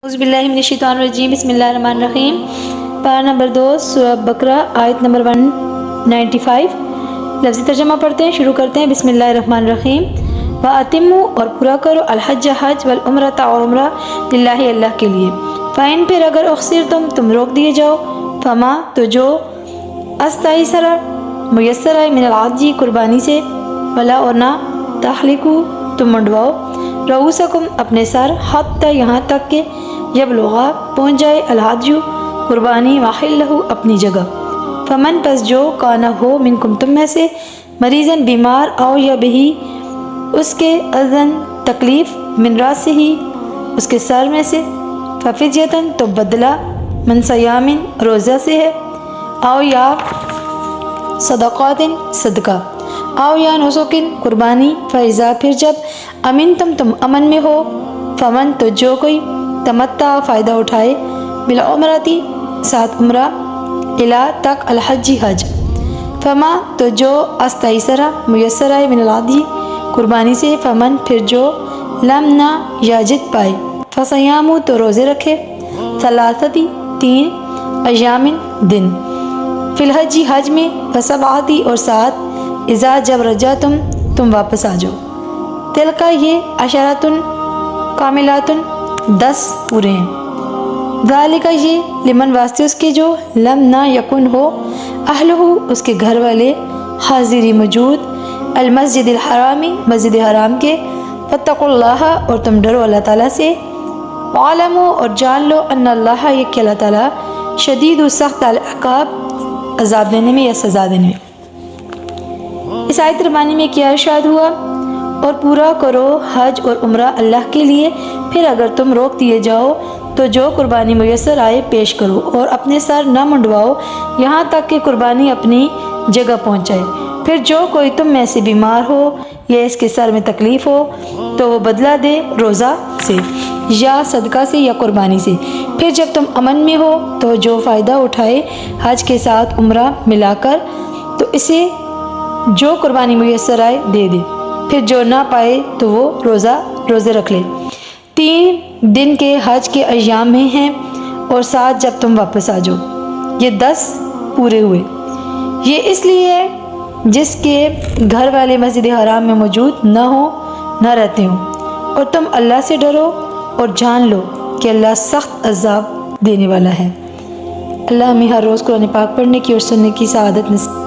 اعوذ باللہ من الشیطان الرجیم بسم اللہ الرحمن الرحیم۔ پارہ نمبر 2 سورہ بقرہ آیت نمبر 195۔ لفظی ترجمہ پڑھتے ہیں، شروع کرتے ہیں۔ بسم اللہ الرحمن الرحیم۔ وَأَتِمُّوا اور پورا کرو الحج حج والعمرۃ اور عمرہ للہ اللہ کے لیے۔ فَإِن پھر اگر تم روک دیے جاؤ، فما تو جو استیسر میسر ہے من العجی قربانی سے، ولا اور نہ تحلقوا تم منڈواؤ رؤوسکم اپنے سر حتی یہاں تک کہ یبلغا پہنچ جائے الحج قربانی محلہ اپنی جگہ۔ فمن پس جو کانا ہو منکم تم میں سے مریضاً بیمار او یا بہی اس کے اذن تکلیف من راس سے ہی اس کے سر میں سے، ففدیۃ تو بدلہ من صیام روزہ سے ہے، او یا صدقات صدقہ، او یا نسکن قربانی، فیضا پھر جب امن تم امن میں ہو، فمن تو جو کوئی تمتع فائدہ اٹھائے بالعمرتی ساتھ عمرہ الا تک الحج حج، فما تو جو استیسرہ میسر ہے من العدی قربانی سے، فمن پھر جو لم نہ یاجد پائے، فصیام تو روزے رکھے، ثلاثتی 3 ایام دن، فی الحج حج میں، فسبعتی اور 7 اذا جب رجا تم واپس آ جاؤ، تلکا یہ عشرۃ کاملات 10 پورے ہیں، ذالک یہ لمن واسطے اس کے جو لم نہ یکن ہو اہلہ اس کے گھر والے حاضری موجود المسجد الحرامی مسجد حرام کے، فاتقوا اللہ اور تم ڈرو اللہ تعالیٰ سے، وعلموا اور جان لو ان اللہ یہ کہ اللہ تعالیٰ شدید و سخت العقاب عذاب دینے میں یا سزا دینے میں۔ اس آیت ربانی میں کیا ارشاد ہوا؟ اور پورا کرو حج اور عمرہ اللہ کے لیے، پھر اگر تم روک دیے جاؤ تو جو قربانی میسر آئے پیش کرو، اور اپنے سر نہ منڈواؤ یہاں تک کہ قربانی اپنی جگہ پہنچ جائے۔ پھر جو کوئی تم میں سے بیمار ہو یا اس کے سر میں تکلیف ہو تو وہ بدلہ دے روزہ سے یا صدقہ سے یا قربانی سے۔ پھر جب تم امن میں ہو تو جو فائدہ اٹھائے حج کے ساتھ عمرہ ملا کر تو اسے جو قربانی میسر آئے دے دے، پھر جو نہ پائے تو وہ روزے رکھ لے۔ 3 دن کے حج کے ایام میں ہیں اور 7 جب تم واپس آ جاؤ، یہ 10 پورے ہوئے۔ یہ اس لیے ہے جس کے گھر والے مسجد حرام میں موجود نہ رہتے ہوں، اور تم اللہ سے ڈرو اور جان لو کہ اللہ سخت عذاب دینے والا ہے۔ اللہ ہمیں ہر روز قرآن پاک پڑھنے کی اور سننے کی سعادت نصیب